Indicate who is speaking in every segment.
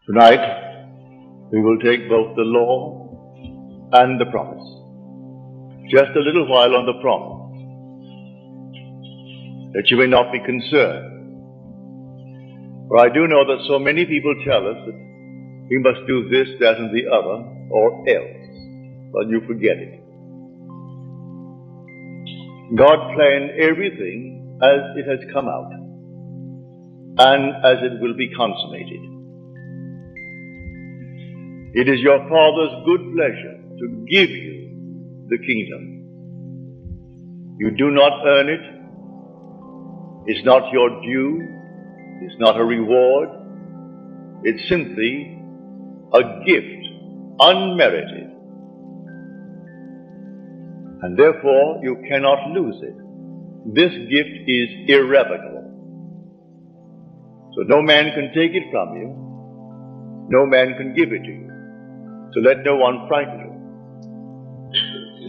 Speaker 1: Tonight, we will take both the law and the promise. Just a little while on the promise, that you may not be concerned. For I do know that so many people tell us that we must do this, that, and the other, or else. But you forget it. God planned everything as it has come out, and as it will be consummated. It is your Father's good pleasure to give you the kingdom. You do not earn it. It's not your due. It's not a reward. It's simply a gift, unmerited. And therefore you cannot lose it. This gift is irrevocable. So no man can take it from you. No man can give it to you. So let no one frighten you.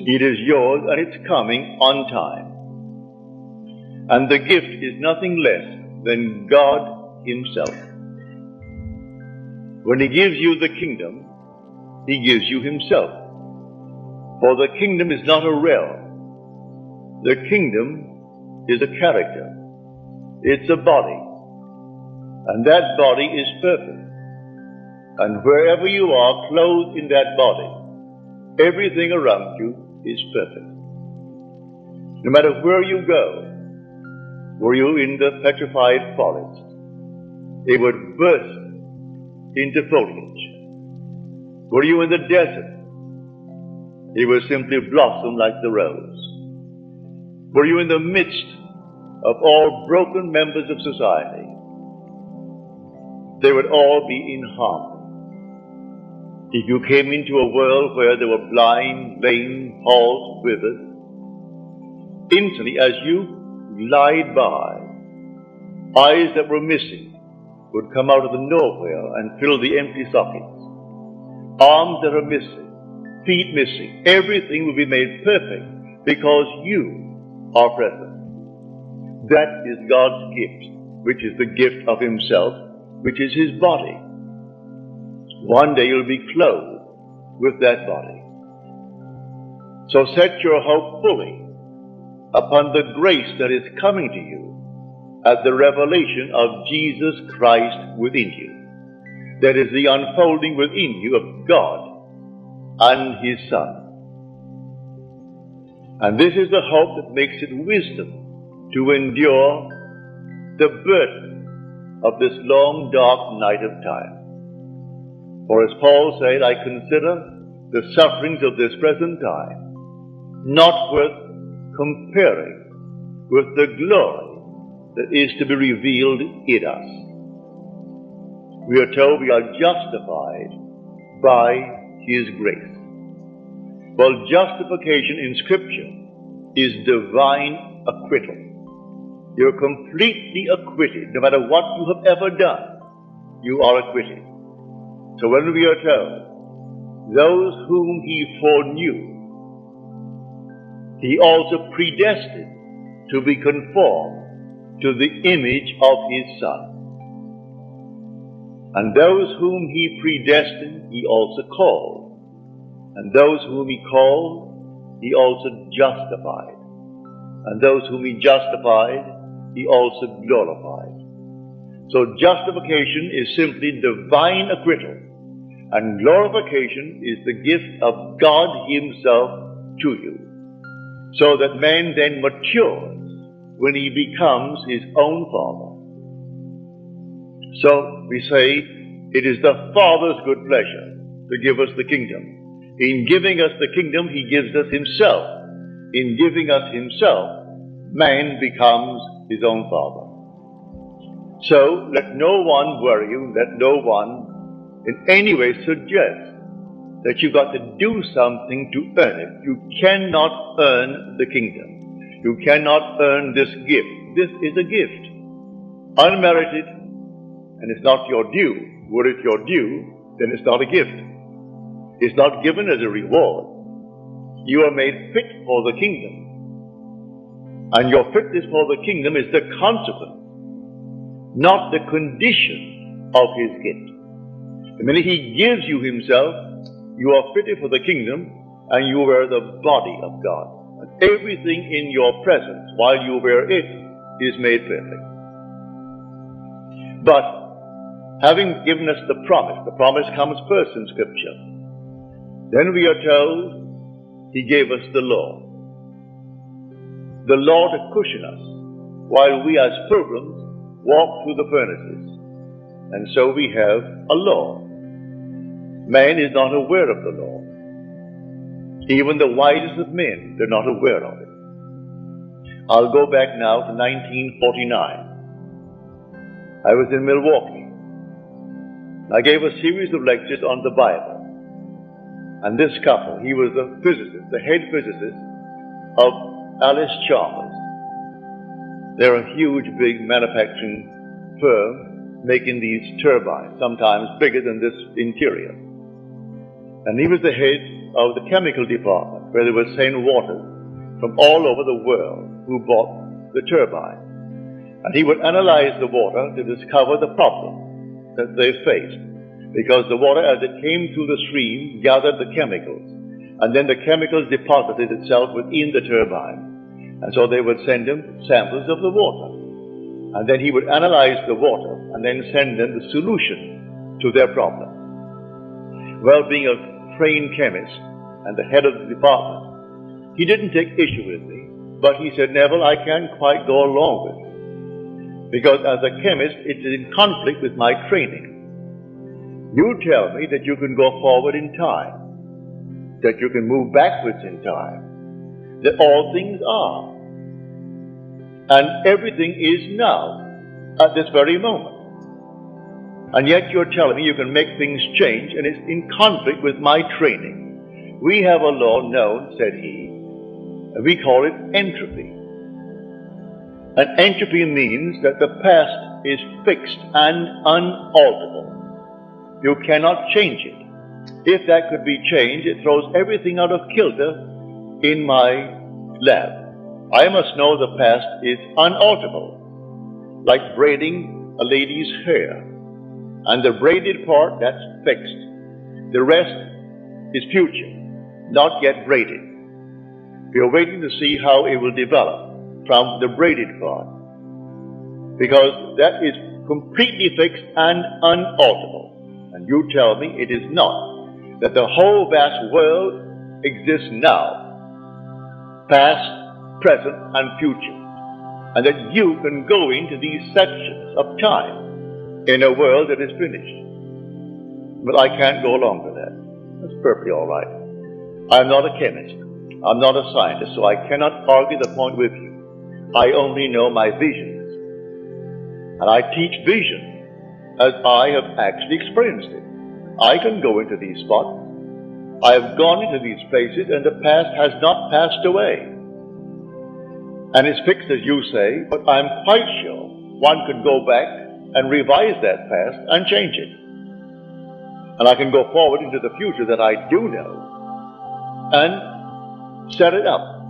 Speaker 1: It is yours and it's coming on time. And the gift is nothing less than God Himself. When He gives you the kingdom, He gives you Himself. For the kingdom is not a realm. The kingdom is a character. It's a body. And that body is perfect. And wherever you are clothed in that body, everything around you is perfect. No matter where you go, were you in the petrified forest, it would burst into foliage. Were you in the desert, it would simply blossom like the rose. Were you in the midst of all broken members of society, they would all be in harmony. If you came into a world where there were blind, lame, halt, withered, instantly as you glide by, eyes that were missing would come out of the nowhere and fill the empty sockets. Arms that are missing, feet missing, everything will be made perfect because you are present. That is God's gift, which is the gift of Himself, which is His body. One day you'll be clothed with that body. So set your hope fully upon the grace that is coming to you at the revelation of Jesus Christ within you. That is the unfolding within you of God and His Son. And this is the hope that makes it wisdom to endure the burden of this long, dark night of time. For as Paul said, I consider the sufferings of this present time not worth comparing with the glory that is to be revealed in us. We are told we are justified by His grace. Well, justification in Scripture is divine acquittal. You're completely acquitted. No matter what you have ever done, you are acquitted. So when we are told, those whom He foreknew, He also predestined to be conformed to the image of His Son. And those whom He predestined, He also called. And those whom He called, He also justified. And those whom He justified, He also glorified. So justification is simply divine acquittal, and glorification is the gift of God Himself to you, so that man then matures when he becomes his own Father. So we say it is the Father's good pleasure to give us the kingdom. In giving us the kingdom, He gives us Himself. In giving us Himself, man becomes his own Father. So let no one worry you, let no one in any way suggest that you've got to do something to earn it. You cannot earn the kingdom. You cannot earn this gift. This is a gift, unmerited, and it's not your due. Were it your due, then it's not a gift. It's not given as a reward. You are made fit for the kingdom. And your fitness for the kingdom is the consequence, not the condition of His gift. The minute he gives you himself, you are fitted for the kingdom, and you wear the body of God. And everything in your presence, while you wear it, is made perfect. But having given us the promise comes first in Scripture. Then we are told he gave us the law to cushion us, while we as pilgrims walk through the furnaces. And so we have a law. Man is not aware of the law. Even the wisest of men, they're not aware of it. I'll go back now to 1949. I was in Milwaukee. I gave a series of lectures on the Bible. And this couple, he was the physicist, the head physicist of Alice Chalmers. They're a huge, big manufacturing firm making these turbines, sometimes bigger than this interior. And he was the head of the chemical department, where they were sending water from all over the world who bought the turbine. And he would analyze the water to discover the problem that they faced, because the water, as it came through the stream, gathered the chemicals, and then the chemicals deposited itself within the turbine. And so they would send him samples of the water, and then he would analyze the water and then send them the solution to their problem. Well, being a trained chemist and the head of the department, he didn't take issue with me, but he said, Neville, I can't quite go along with you, because as a chemist, it is in conflict with my training. You tell me that you can go forward in time, that you can move backwards in time, that all things are, and everything is now, at this very moment. And yet you're telling me you can make things change, and it's in conflict with my training. We have a law known, said he, and we call it entropy. And entropy means that the past is fixed and unalterable. You cannot change it. If that could be changed, it throws everything out of kilter in my lab. I must know the past is unalterable, like braiding a lady's hair. And the braided part, that's fixed. The rest is future, not yet braided. We are waiting to see how it will develop from the braided part, because that is completely fixed and unalterable. And you tell me it is not, that the whole vast world exists now, past, present, and future, and that you can go into these sections of time in a world that is finished. But I can't go along with that. That's perfectly all right. I'm not a chemist. I'm not a scientist, so I cannot argue the point with you. I only know my visions. And I teach vision as I have actually experienced it. I can go into these spots. I have gone into these places, and the past has not passed away. And it's fixed, as you say, but I'm quite sure one could go back and revise that past and change it. And I can go forward into the future that I do know and set it up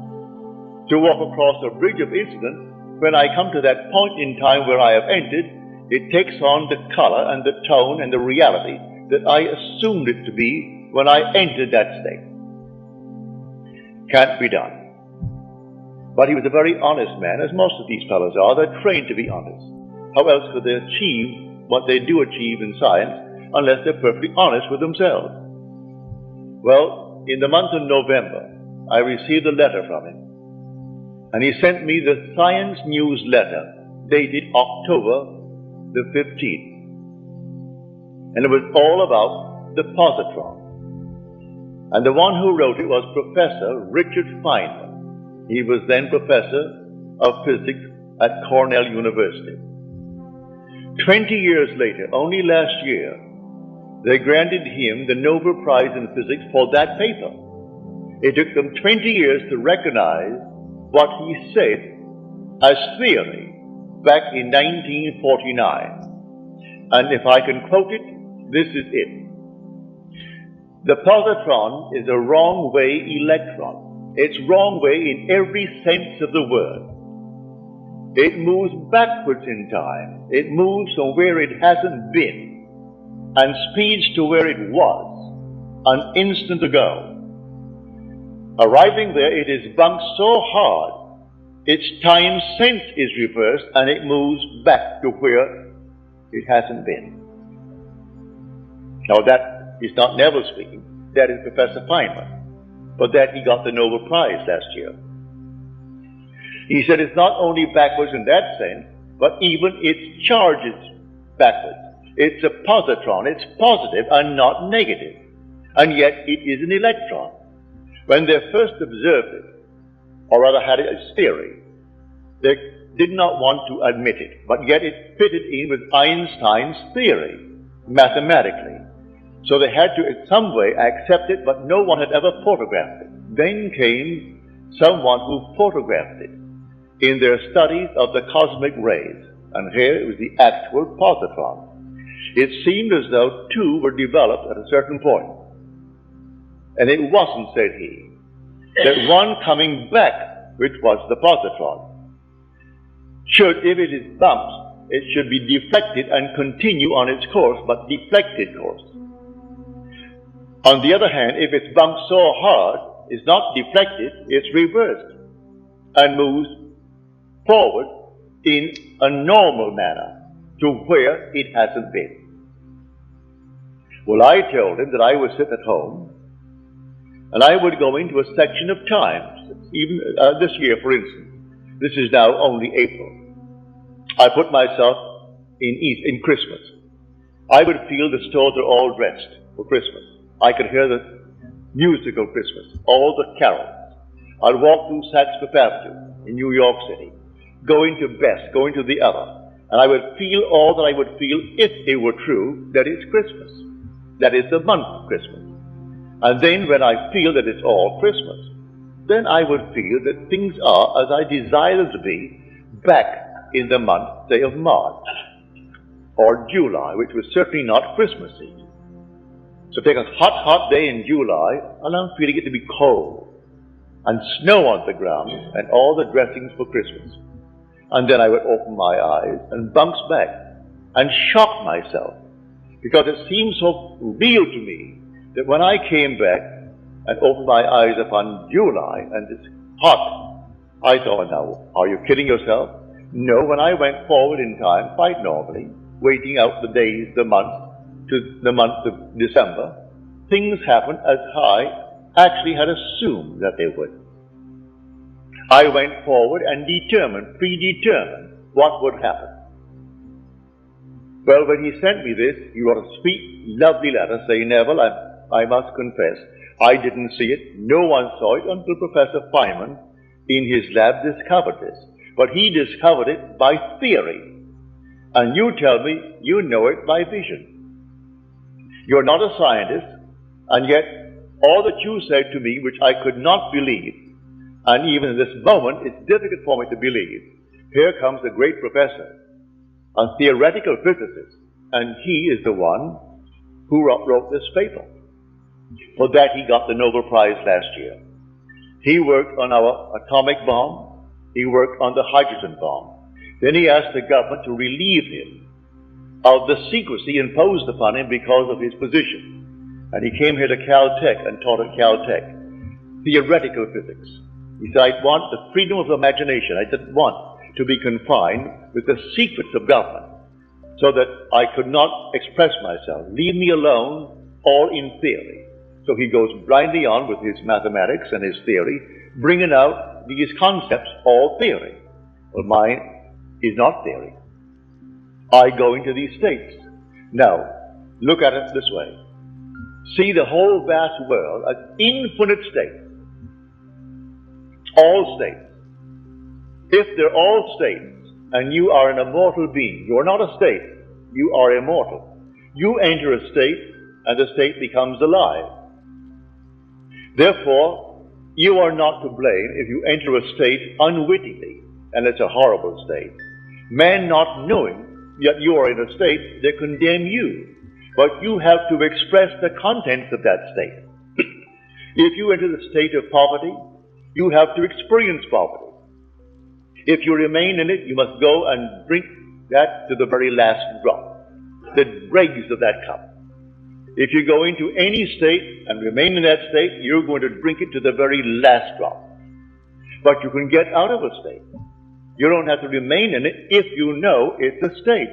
Speaker 1: to walk across a bridge of incident. When I come to that point in time where I have entered, it takes on the color and the tone and the reality that I assumed it to be when I entered that state. Can't be done. But he was a very honest man, as most of these fellows are. They're trained to be honest. How else could they achieve what they do achieve in science unless they're perfectly honest with themselves? Well, in the month of November, I received a letter from him. And he sent me the Science News letter dated October the 15th. And it was all about the positron. And the one who wrote it was Professor Richard Feynman. He was then professor of physics at Cornell University. 20 years later, only last year, they granted him the Nobel Prize in Physics for that paper. It took them 20 years to recognize what he said as theory back in 1949. And if I can quote it, this is it. The positron is a wrong-way electron. It's wrong-way in every sense of the word. It moves backwards in time. It moves from where it hasn't been. and speeds to where it was an instant ago. Arriving there, it is bumped so hard, its time sense is reversed and it moves back to where it hasn't been. Now that is not Neville speaking, that is Professor Feynman. For that he got the Nobel Prize last year. He said it's not only backwards in that sense, but even its charge is backwards. It's a positron, it's positive and not negative. And yet it is an electron. When they first observed it, or rather had it as theory, they did not want to admit it, but yet it fitted in with Einstein's theory, mathematically. So they had to in some way accept it, but no one had ever photographed it. Then came someone who photographed it in their studies of the cosmic rays, and here it was the actual positron. It seemed as though two were developed at a certain point. And it wasn't, said he, that one coming back, which was the positron, should, if it is bumped, it should be deflected and continue on its course, but deflected course. On the other hand, if it's bumped so hard, it's not deflected, it's reversed and moves forward in a normal manner to where it hasn't been. Well, I told him that I would sit at home and I would go into a section of time, even this year, for instance. This is now only April. I put myself in Christmas. I would feel the stores are all dressed for Christmas. I could hear the music of Christmas, all the carols. I'd walk through Saks Fifth Avenue in New York City, going to Best, going to the other, and I would feel all that I would feel if it were true that it's Christmas. That is the month of Christmas. And then when I feel that it's all Christmas, then I would feel that things are as I desire them to be back in the month, say, of March or July, which was certainly not Christmassy. So take a hot, hot day in July, and I'm feeling it to be cold, and snow on the ground, and all the dressings for Christmas. And then I would open my eyes and bounce back and shock myself, because it seemed so real to me that when I came back and opened my eyes upon July and it's hot, I thought, now, are you kidding yourself? No, when I went forward in time, quite normally, waiting out the days, the months, to the month of December, things happened as I actually had assumed that they would. I went forward and predetermined what would happen. Well, when he sent me this, he wrote a sweet, lovely letter saying, Neville, I must confess, I didn't see it. No one saw it until Professor Feynman in his lab discovered this. But he discovered it by theory. And you tell me you know it by vision. You're not a scientist, and yet all that you said to me, which I could not believe, and even in this moment it's difficult for me to believe, here comes a great professor, a theoretical physicist, and he is the one who wrote this paper. For that he got the Nobel Prize last year. He worked on our atomic bomb, he worked on the hydrogen bomb. Then he asked the government to relieve him of the secrecy imposed upon him because of his position. And he came here to Caltech and taught at Caltech theoretical physics. He said, I want the freedom of imagination. I didn't want to be confined with the secrets of government so that I could not express myself. Leave me alone, all in theory. So he goes blindly on with his mathematics and his theory, bringing out these concepts, all theory. Well, mine is not theory. I go into these states. Now, look at it this way. See the whole vast world as infinite states. All states. If they're all states, and you are an immortal being, you are not a state, you are immortal. You enter a state, and the state becomes alive. Therefore, you are not to blame if you enter a state unwittingly, and it's a horrible state. Men not knowing yet you are in a state, they condemn you. But you have to express the contents of that state. If you enter the state of poverty, you have to experience poverty. If you remain in it, you must go and drink that to the very last drop, the dregs of that cup. If you go into any state and remain in that state, you're going to drink it to the very last drop. But you can get out of a state. You don't have to remain in it if you know it's a state.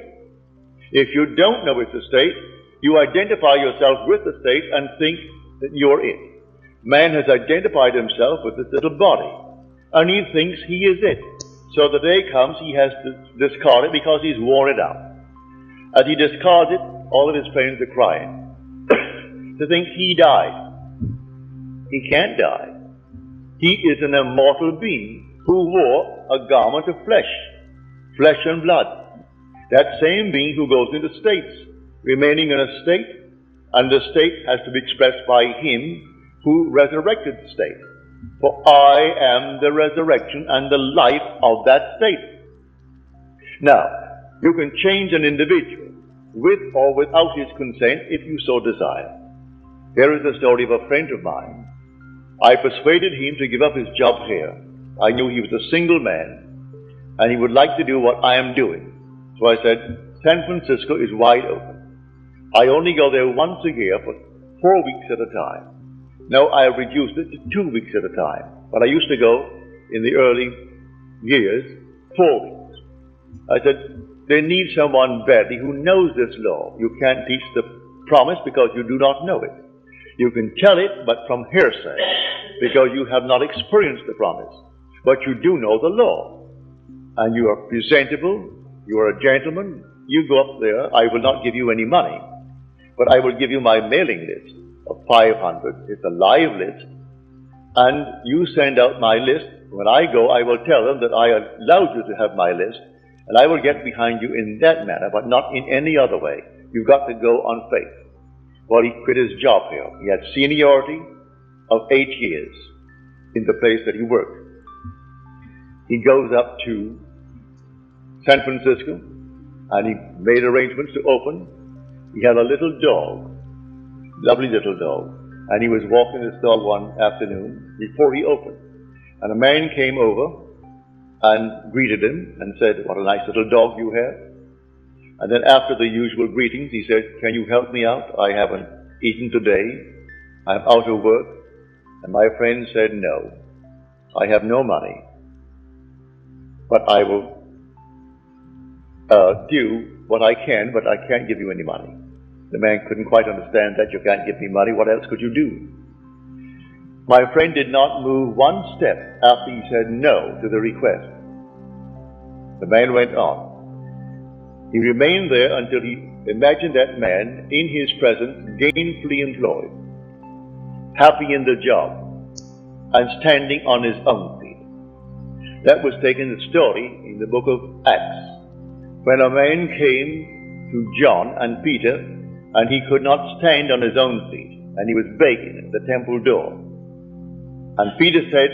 Speaker 1: If you don't know it's a state, you identify yourself with the state and think that you're it. Man has identified himself with this little body, and he thinks he is it. So the day comes, he has to discard it because he's worn it out. As he discards it, all of his friends are crying to think he died. He can't die. He is an immortal being who wore a garment of flesh and blood. That same being who goes into states, remaining in a state, and the state has to be expressed by him who resurrected the state. For I am the resurrection and the life of that state. Now, you can change an individual with or without his consent if you so desire. Here is the story of a friend of mine. I persuaded him to give up his job here. I knew he was a single man, and he would like to do what I am doing. So I said, San Francisco is wide open. I only go there once a year for 4 weeks at a time. Now I have reduced it to 2 weeks at a time. But I used to go, in the early years, 4 weeks. I said, they need someone badly who knows this law. You can't teach the promise because you do not know it. You can tell it, but from hearsay, because you have not experienced the promise. But you do know the law. And you are presentable, you are a gentleman, you go up there, I will not give you any money. But I will give you my mailing list of 500. It's a live list. And you send out my list. When I go, I will tell them that I allowed you to have my list. And I will get behind you in that manner, but not in any other way. You've got to go on faith. Well, he quit his job here. He had seniority of 8 years in the place that he worked. He goes up to San Francisco, and he made arrangements to open. He had a little dog, lovely little dog, and he was walking his dog one afternoon before he opened. And a man came over and greeted him and said, what a nice little dog you have. And then after the usual greetings, he said, can you help me out? I haven't eaten today. I'm out of work. And my friend said, no, I have no money, but I will do what I can, but I can't give you any money. The man couldn't quite understand that. You can't give me money. What else could you do? My friend did not move one step after he said no to the request. The man went on. He remained there until he imagined that man in his presence gainfully employed, happy in the job, and standing on his own feet. That was taken the story in the book of Acts, when a man came to John and Peter, and he could not stand on his own feet, and he was begging at the temple door. And Peter said,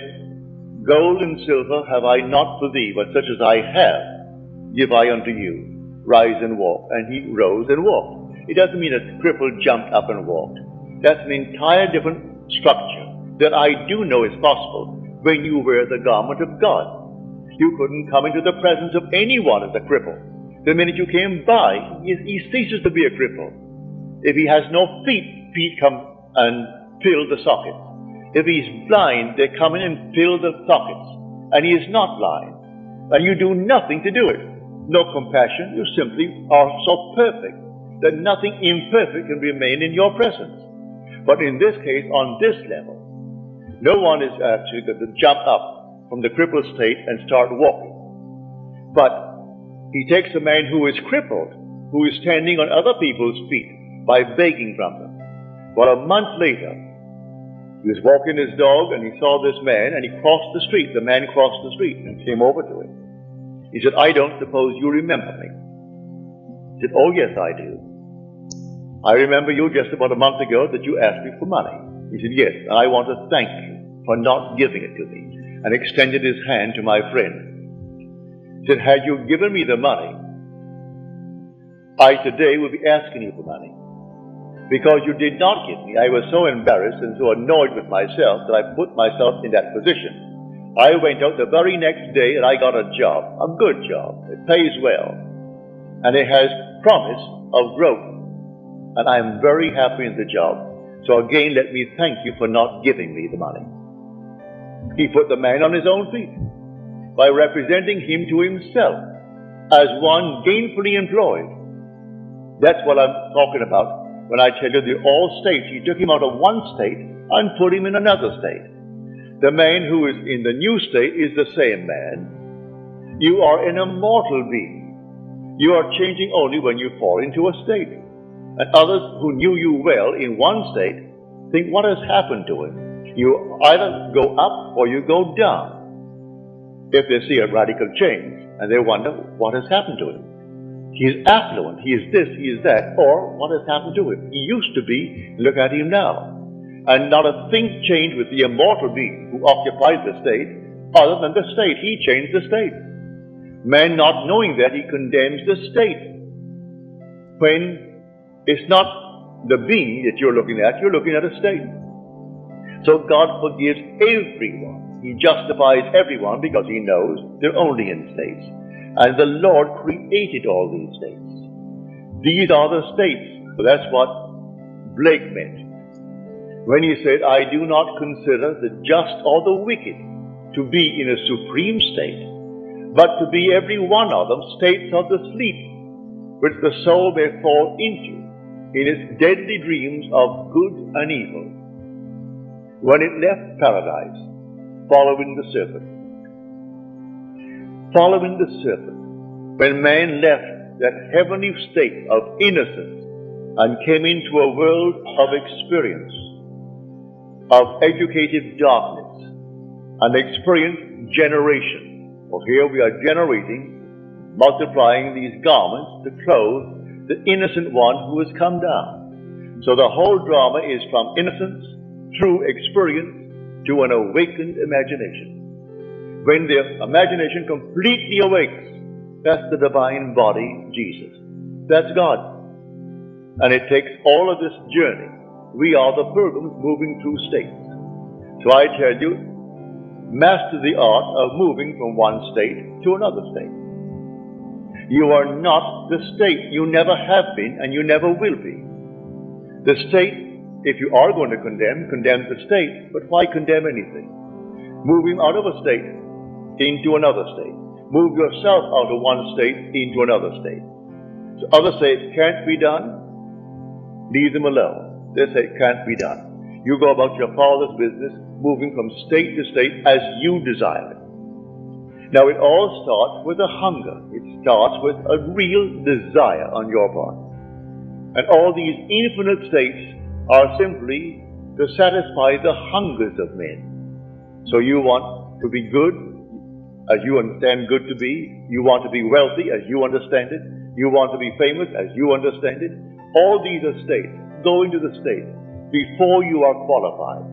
Speaker 1: gold and silver have I not for thee, but such as I have give I unto you. Rise and walk. And he rose and walked. It doesn't mean a cripple jumped up and walked. That's an entire different structure that I do know is possible when you wear the garment of God. You couldn't come into the presence of anyone as a cripple. The minute you came by, he ceases to be a cripple. If he has no feet, feet come and fill the sockets. If he's blind, they come in and fill the sockets. And he is not blind. And you do nothing to do it. No compassion. You simply are so perfect that nothing imperfect can remain in your presence. But in this case, on this level, no one is actually going to jump up from the crippled state and start walking. But he takes a man who is crippled, who is standing on other people's feet by begging from them. Well, a month later, he was walking his dog and he saw this man and he crossed the street. The man crossed the street and came over to him. He said, I don't suppose you remember me. He said, oh yes, I do. I remember you just about a month ago that you asked me for money. He said, yes, and I want to thank you for not giving it to me, and extended his hand to my friend. He said, had you given me the money, I today would be asking you for money. Because you did not give me, I was so embarrassed and so annoyed with myself that I put myself in that position. I went out the very next day and I got a job, a good job. It pays well. And it has promise of growth and I am very happy in the job. So again, let me thank you for not giving me the money. He put the man on his own feet by representing him to himself as one gainfully employed. That's what I'm talking about when I tell you the all states. He took him out of one state and put him in another state. The man who is in the new state is the same man. You are an immortal being. You are changing only when you fall into a state. And others who knew you well in one state think, what has happened to him? You either go up or you go down. If they see a radical change, and they wonder, what has happened to him? He is affluent, he is this, he is that, or what has happened to him? He used to be, look at him now. And not a thing changed with the immortal being who occupies the state, other than the state. He changed the state. Man, not knowing that, he condemns the state. When it's not the being that you're looking at a state. So God forgives everyone. He justifies everyone because he knows they're only in states. And the Lord created all these states. These are the states. So that's what Blake meant when he said, I do not consider the just or the wicked to be in a supreme state, but to be every one of them states of the sleep, which the soul may fall into in its deadly dreams of good and evil, when it left paradise, following the serpent. Following the serpent, when man left that heavenly state of innocence and came into a world of experience, of educated darkness, and experienced generation. For here we are generating, multiplying these garments to clothe the innocent one who has come down. So the whole drama is from innocence through experience to an awakened imagination. When the imagination completely awakes, that's the divine body, Jesus. That's God. And it takes all of this journey. We are the pilgrims moving through states. So I tell you, master the art of moving from one state to another state. You are not the state. You never have been and you never will be. The state, if you are going to condemn the state, but why condemn anything? Moving out of a state into another state. Move yourself out of one state into another state. So others say it can't be done. Leave them alone. They say it can't be done. You go about your Father's business, moving from state to state as you desire it. Now it all starts with a hunger. It starts with a real desire on your part. And all these infinite states are simply to satisfy the hungers of men. So you want to be good, as you understand good to be. You want to be wealthy, as you understand it. You want to be famous, as you understand it. All these are states. Go into the state before you are qualified.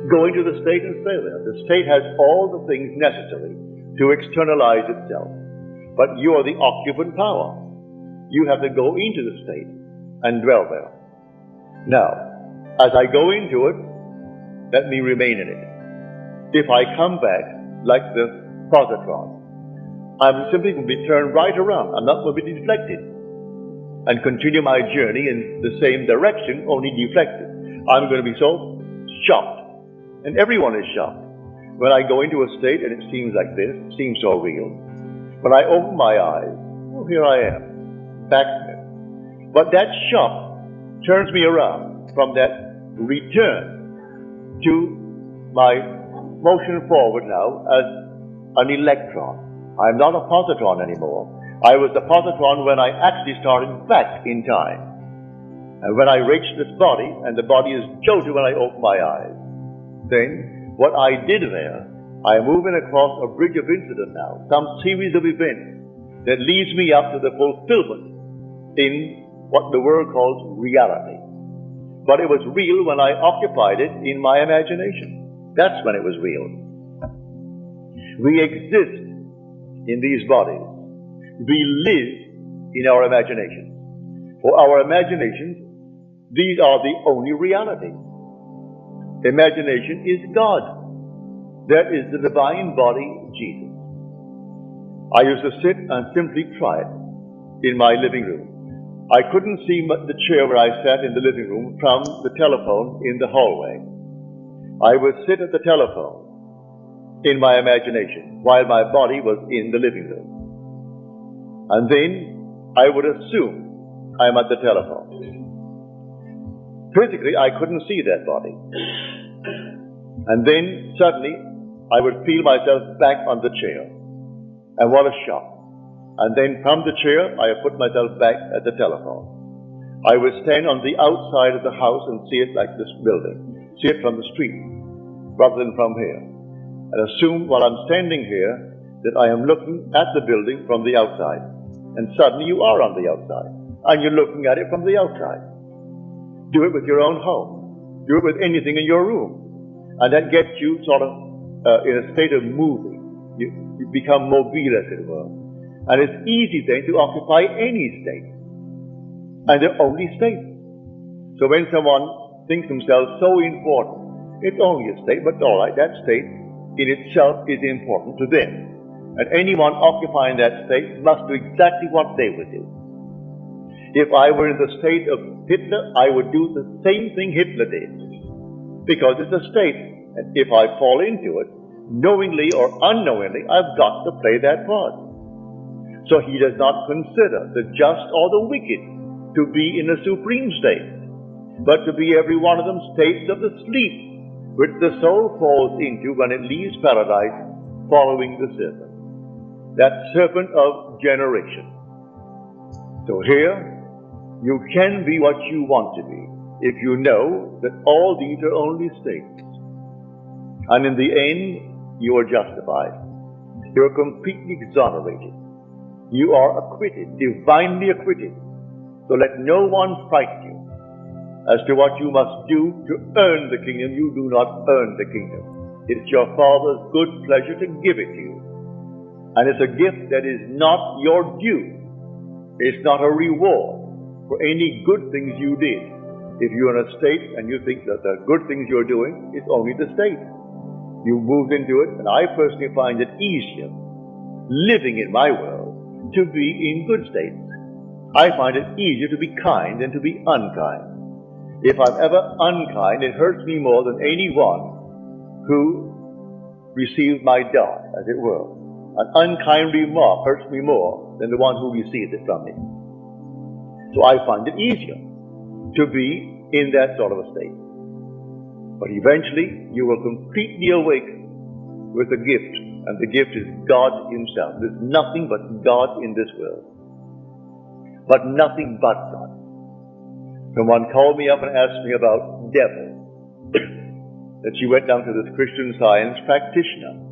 Speaker 1: Go into the state and stay there. The state has all the things necessary to externalize itself. But you are the occupant power. You have to go into the state and dwell there. Now, as I go into it, let me remain in it. If I come back like the positron, I'm simply going to be turned right around. I'm not going to be deflected and continue my journey in the same direction, only deflected. I'm going to be so shocked, and everyone is shocked, when I go into a state and it seems like this, it seems so real. When I open my eyes, oh, here I am, back there. But that shock turns me around from that return to my motion forward now as an electron. I'm not a positron anymore. I was the positron when I actually started back in time. And when I reached this body, and the body is jolted when I open my eyes. Then, what I did there, I'm moving across a bridge of incident now, some series of events that leads me up to the fulfillment in what the world calls reality. But it was real when I occupied it in my imagination. That's when it was real. We exist in these bodies. We live in our imaginations. For our imaginations, these are the only reality. Imagination is God. That is the divine body, Jesus. I used to sit and simply try it in my living room. I couldn't see the chair where I sat in the living room from the telephone in the hallway. I would sit at the telephone in my imagination while my body was in the living room. And then I would assume I'm at the telephone. Physically, I couldn't see that body. And then suddenly, I would feel myself back on the chair. And what a shock. And then from the chair, I would put myself back at the telephone. I would stand on the outside of the house and see it like this building, see it from the street, rather than from here. And assume while I'm standing here that I am looking at the building from the outside. And suddenly you are on the outside, and you're looking at it from the outside. Do it with your own home. Do it with anything in your room. And that gets you sort of in a state of moving. You become mobile, as it were. And it's easy then to occupy any state. And they're only states. So when someone thinks themselves so important, it's only a state, but all right, that state in itself is important to them. And anyone occupying that state must do exactly what they would do. If I were in the state of Hitler, I would do the same thing Hitler did. Because it's a state, and if I fall into it, knowingly or unknowingly, I've got to play that part. So he does not consider the just or the wicked to be in a supreme state, but to be every one of them states of the sleep which the soul falls into when it leaves paradise following the serpent. That serpent of generation. So here, you can be what you want to be if you know that all these are only states. And in the end, you are justified. You are completely exonerated. You are acquitted, divinely acquitted. So let no one frighten you as to what you must do to earn the kingdom. You do not earn the kingdom. It's your Father's good pleasure to give it to you. And it's a gift that is not your due. It's not a reward for any good things you did. If you're in a state and you think that the good things you're doing is only the state, you moved into it, and I personally find it easier living in my world to be in good states. I find it easier to be kind than to be unkind. If I'm ever unkind, it hurts me more than anyone who receives my dart, as it were. An unkind remark hurts me more than the one who receives it from me. So I find it easier to be in that sort of a state. But eventually, you will completely awaken with a gift, and the gift is God Himself. There's nothing but God in this world. But nothing but God. Someone called me up and asked me about devil. That she went down to this Christian Science practitioner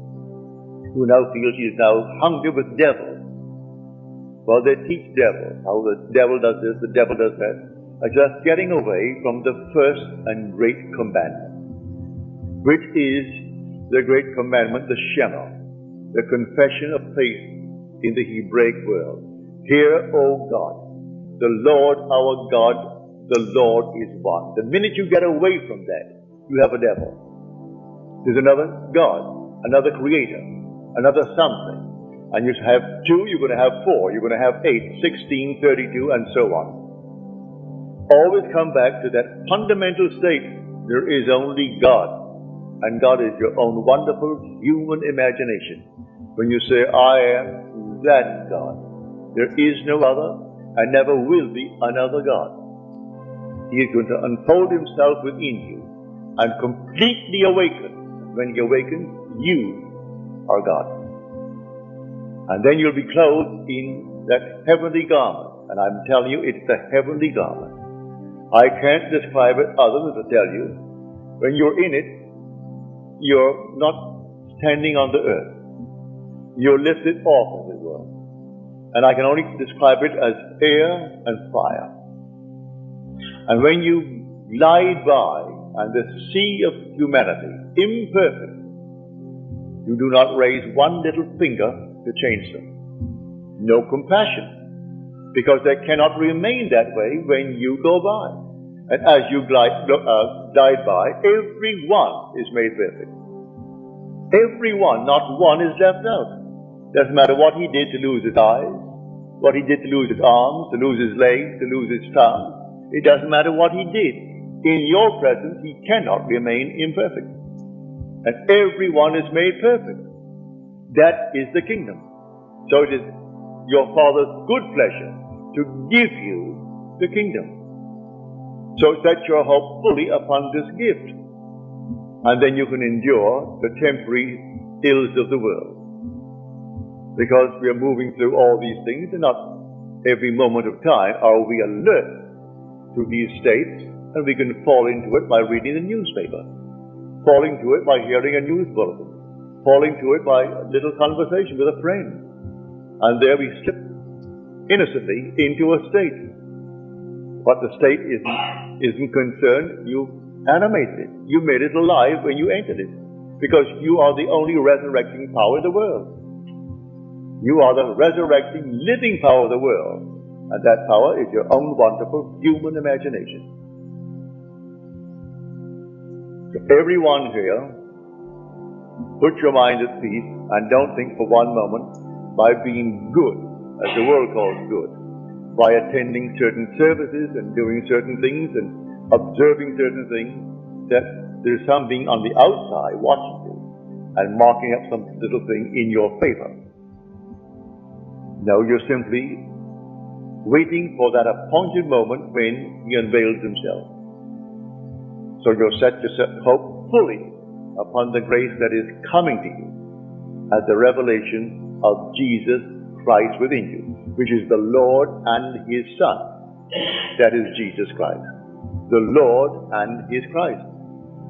Speaker 1: who now feels she is now hungry with devils. Well, they teach devils, how the devil does this, the devil does that, just getting away from the first and great commandment, which is the great commandment, the Shema, the confession of faith in the Hebraic world. Hear, O God, the Lord our God, the Lord is one. The minute you get away from that, you have a devil. There's another God, another creator, another something. And you have 2, you're going to have 4, you're going to have 8, 16, 32, and so on. Always come back to that fundamental state. There is only God. And God is your own wonderful human imagination. When you say, I am that God. There is no other, and never will be another God. He is going to unfold Himself within you and completely awaken. When He awakens, you are God. And then you'll be clothed in that heavenly garment. And I'm telling you, it's the heavenly garment. I can't describe it other than to tell you, when you're in it, you're not standing on the earth. You're lifted off, as it were. And I can only describe it as air and fire. And when you glide by, and the sea of humanity, imperfect, you do not raise one little finger to change them. No compassion, because they cannot remain that way when you go by. And as you glide by, everyone is made perfect. Everyone, not one is left out. Doesn't matter what he did to lose his eyes, what he did to lose his arms, to lose his legs, to lose his tongue. It doesn't matter what he did. In your presence, he cannot remain imperfect. And everyone is made perfect. That is the kingdom. So it is your Father's good pleasure to give you the kingdom. So set your hope fully upon this gift. And then you can endure the temporary ills of the world. Because we are moving through all these things, and not every moment of time are we alert to these states, and we can fall into it by reading the newspaper, fall into it by hearing a news bulletin, fall into it by a little conversation with a friend. And there we slip innocently into a state. But the state isn't concerned. You animated it. You made it alive when you entered it, because you are the only resurrecting power in the world. You are the resurrecting, living power of the world, and that power is your own wonderful human imagination. So everyone here, put your mind at peace and don't think for one moment by being good, as the world calls good, by attending certain services and doing certain things and observing certain things, that there's something on the outside watching you and marking up some little thing in your favor. No, you're simply waiting for that appointed moment when he unveils himself. So you'll set your hope fully upon the grace that is coming to you as the revelation of Jesus Christ within you, which is the Lord and his Son. That is Jesus Christ. The Lord and his Christ.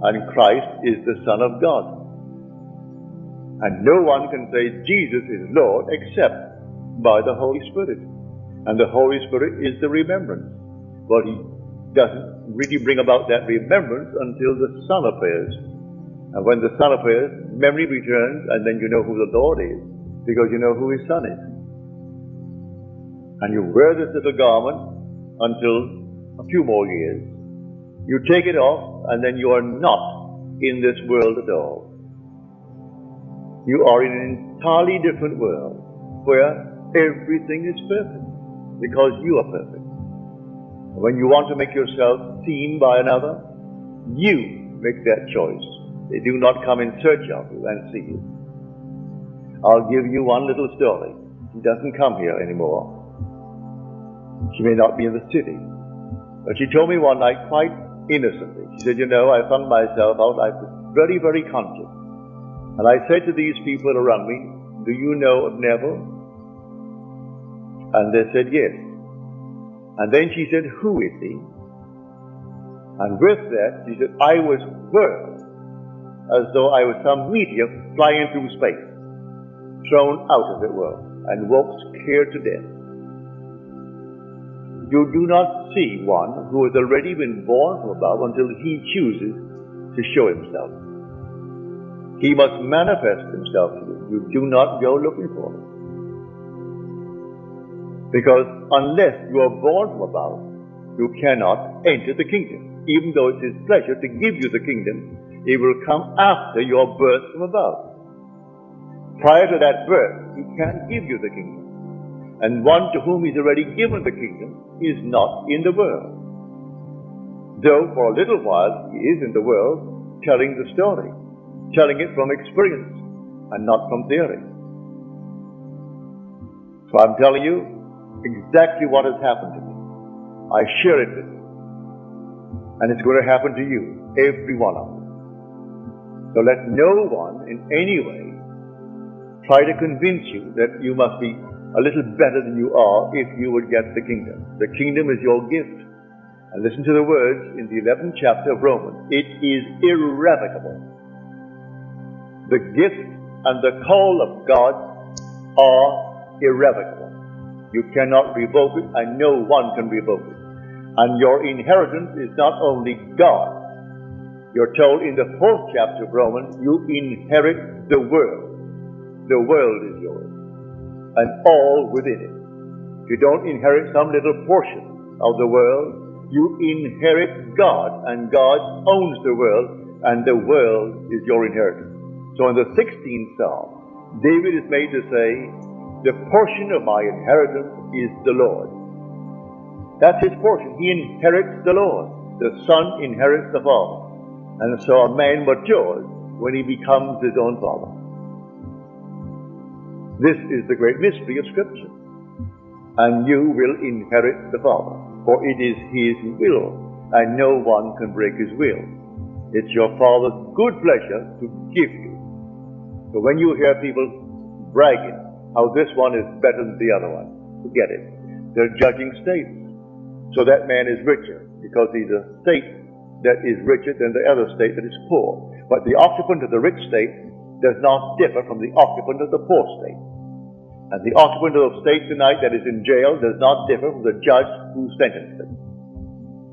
Speaker 1: And Christ is the Son of God. And no one can say Jesus is Lord except by the Holy Spirit. And the Holy Spirit is the remembrance. But he doesn't really bring about that remembrance until the Son appears. And when the Son appears, memory returns, and then you know who the Lord is, because you know who his Son is. And you wear this little garment until a few more years. You take it off, and then you are not in this world at all. You are in an entirely different world, where everything is perfect, because you are perfect. When you want to make yourself seen by another, you make that choice. They do not come in search of you and see you. I'll give you one little story. She doesn't come here anymore. She may not be in the city. But she told me one night quite innocently. She said, I found myself out. I was very, very conscious. And I said to these people around me, do you know of Neville? And they said, yes. And then she said, who is he? And with that, she said, I was whirled as though I was some meteor flying through space, thrown out, as it were, and walked scared to death. You do not see one who has already been born from above until he chooses to show himself. He must manifest himself to you. You do not go looking for him. Because unless you are born from above, you cannot enter the kingdom. Even though it's his pleasure to give you the kingdom, it will come after your birth from above. Prior to that birth, he can't give you the kingdom. And one to whom he's already given the kingdom is not in the world. Though for a little while he is in the world telling the story, telling it from experience and not from theory. So I'm telling you exactly what has happened to me. I share it with you. And it's going to happen to you, every one of you. So let no one in any way try to convince you that you must be a little better than you are if you would get the kingdom. The kingdom is your gift. And listen to the words in the 11th chapter of Romans. It is irrevocable. The gift and the call of God are irrevocable. You cannot revoke it, and no one can revoke it. And your inheritance is not only God. You're told in the 4th chapter of Romans, you inherit the world. The world is yours, and all within it. You don't inherit some little portion of the world. You inherit God, and God owns the world, and the world is your inheritance. So in the 16th Psalm, David is made to say, The portion of my inheritance is the Lord. That's his portion. He inherits the Lord. The Son inherits the Father. And so a man matures when he becomes his own father. This is the great mystery of Scripture. And you will inherit the Father, for it is his will, and no one can break his will. It's your Father's good pleasure to give you. So when you hear people bragging how this one is better than the other one, forget it. They're judging states. So that man is richer because he's a state that is richer than the other state that is poor. But the occupant of the rich state does not differ from the occupant of the poor state. And the occupant of the state tonight that is in jail does not differ from the judge who sentenced him.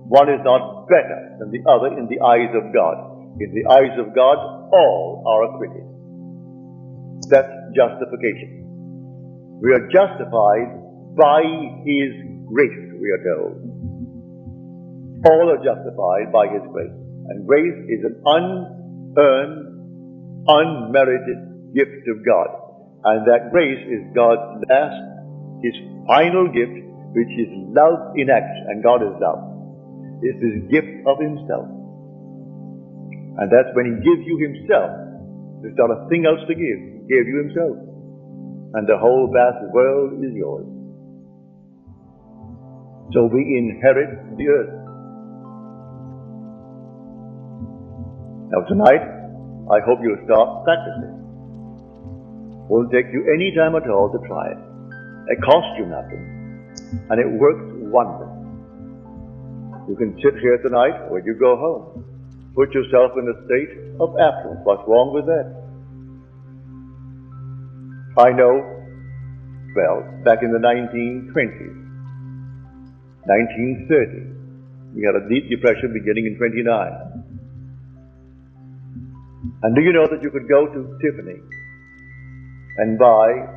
Speaker 1: One is not better than the other in the eyes of God. In the eyes of God, all are acquitted. That's justification. We are justified by his grace, we are told. All are justified by his grace. And grace is an unearned, unmerited gift of God. And that grace is God's last, his final gift, which is love in action. And God is love. It's his gift of himself. And that's when he gives you himself. There's not a thing else to give. He gave you himself. And the whole vast world is yours. So we inherit the earth. Now tonight, I hope you'll start practicing. Won't take you any time at all to try it. It costs you nothing. And it works wonders. You can sit here tonight when you go home. Put yourself in a state of affluence. What's wrong with that? I know, well, back in the 1920s, 1930, we had a deep depression beginning in 29. And do you know that you could go to Tiffany and buy,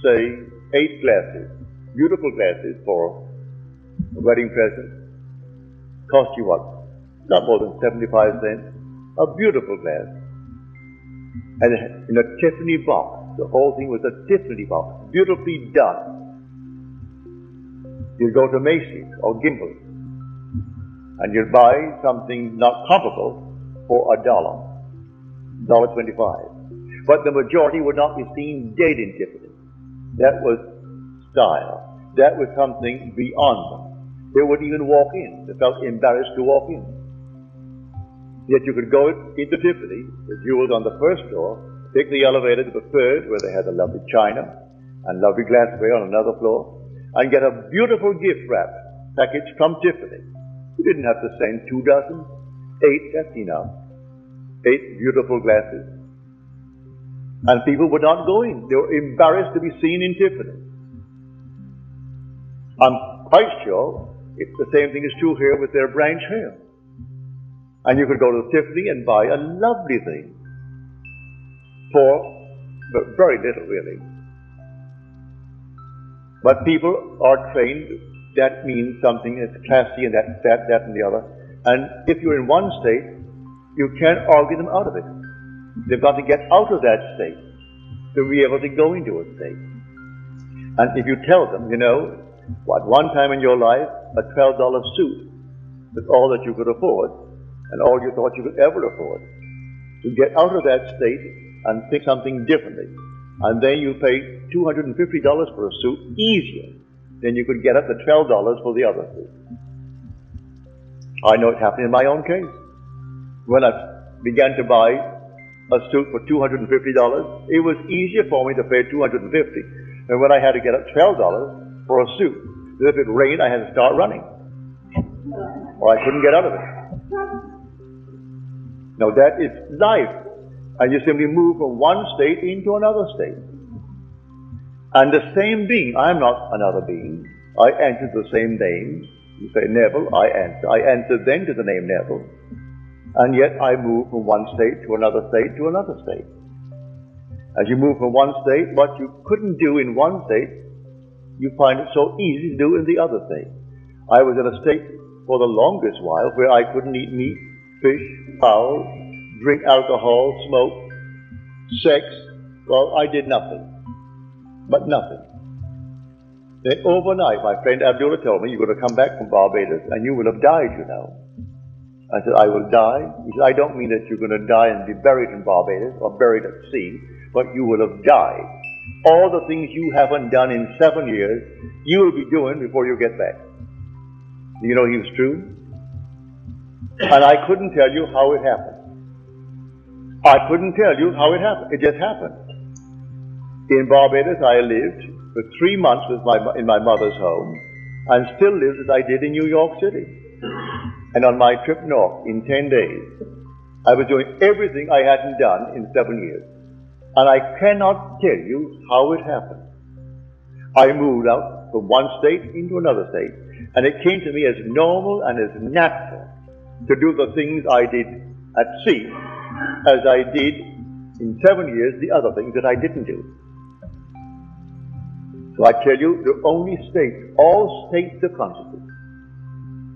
Speaker 1: say, 8 glasses, beautiful glasses for a wedding present? Cost you what? Not more than 75 cents. A beautiful glass. And in a Tiffany box. The whole thing was a Tiffany box. Beautifully done. You'd go to Macy's or Gimbel's and you'd buy something not comparable for $1.25. But the majority would not be seen dead in Tiffany. That was style. That was something beyond them. They wouldn't even walk in. They felt embarrassed to walk in. Yet you could go into Tiffany, the jewels on the first floor, take the elevator to the third, where they had the lovely china and lovely glassware on another floor, and get a beautiful gift wrap package from Tiffany. You didn't have to send 2 dozen. 8, that's enough. 8 beautiful glasses. And people would not go in. They were embarrassed to be seen in Tiffany. I'm quite sure if the same thing is true here with their branch here. And you could go to Tiffany and buy a lovely thing for very little, really. But people are trained, that means something that's classy and that's that, and the other. And if you're in one state, you can't argue them out of it. They've got to get out of that state to be able to go into a state. And if you tell them, at one time in your life, a $12 suit was all that you could afford and all you thought you could ever afford. To get out of that state and think something differently. And then you pay $250 for a suit easier than you could get at the $12 for the other suit. I know it happened in my own case. When I began to buy a suit for $250, it was easier for me to pay $250 than when I had to get at $12 for a suit. If it rained, I had to start running, or I couldn't get out of it. Now that is life, and you simply move from one state into another state. And the same being, I'm not another being. I answer the same name. You say Neville, I answer. I answer then to the name Neville. And yet I move from one state to another state to another state. As you move from one state, what you couldn't do in one state, you find it so easy to do in the other state. I was in a state for the longest while where I couldn't eat meat, fish, fowl, drink alcohol, smoke, sex. Well, I did nothing. but nothing. Then overnight, my friend Abdullah told me, you're going to come back from Barbados and you will have died, you know. I said, I will die? He said, I don't mean that you're going to die and be buried in Barbados or buried at sea, but you will have died. All the things you haven't done in 7 years, you will be doing before you get back. You know he was true? And I couldn't tell you how it happened. I couldn't tell you how it happened. It just happened. In Barbados, I lived for 3 months in my mother's home, and still lived as I did in New York City. And on my trip north, in 10 days, I was doing everything I hadn't done in 7 years. And I cannot tell you how it happened. I moved out from one state into another state, and it came to me as normal and as natural to do the things I did at sea as I did in 7 years the other things that I didn't do. So I tell you, the only state, all states are consciousness.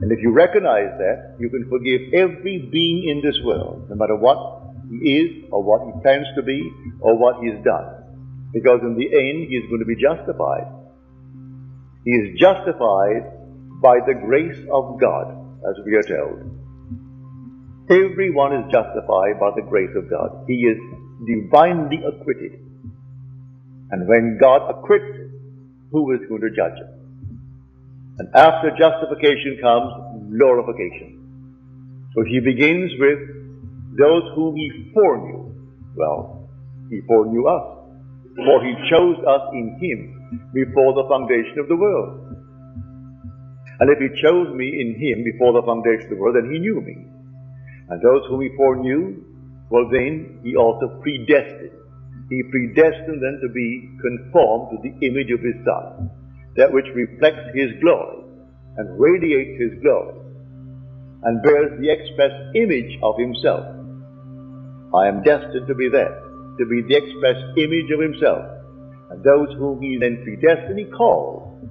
Speaker 1: And if you recognize that, you can forgive every being in this world, no matter what he is or what he plans to be or what he has done. Because in the end, he is going to be justified. He is justified by the grace of God, as we are told. Everyone is justified by the grace of God. He is divinely acquitted. And when God acquits, who is going to judge him? And after justification comes glorification. So he begins with those whom he foreknew. Well, he foreknew us, for he chose us in him before the foundation of the world. And if he chose me in him before the foundation of the world, then he knew me. And those whom he foreknew, well then he also predestined. He predestined them to be conformed to the image of his Son, that which reflects his glory and radiates his glory and bears the express image of himself. I am destined to be that, to be the express image of himself. And those whom he then predestined, he called.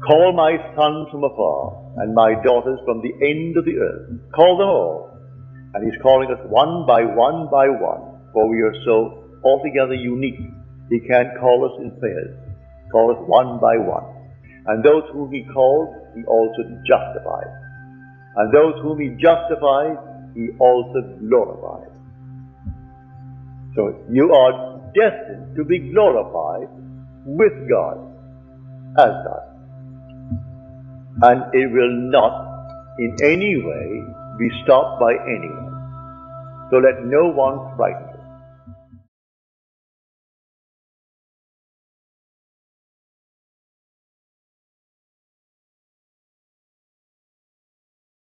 Speaker 1: Call my sons from afar and my daughters from the end of the earth. Call them all. And he's calling us one by one by one, for we are so altogether unique. He can't call us in pairs. Call us one by one. And those whom he called, he also justified. And those whom he justified, he also glorified. So you are destined to be glorified with God, as God. And it will not in any way be stopped by anyone. So let no one frighten you.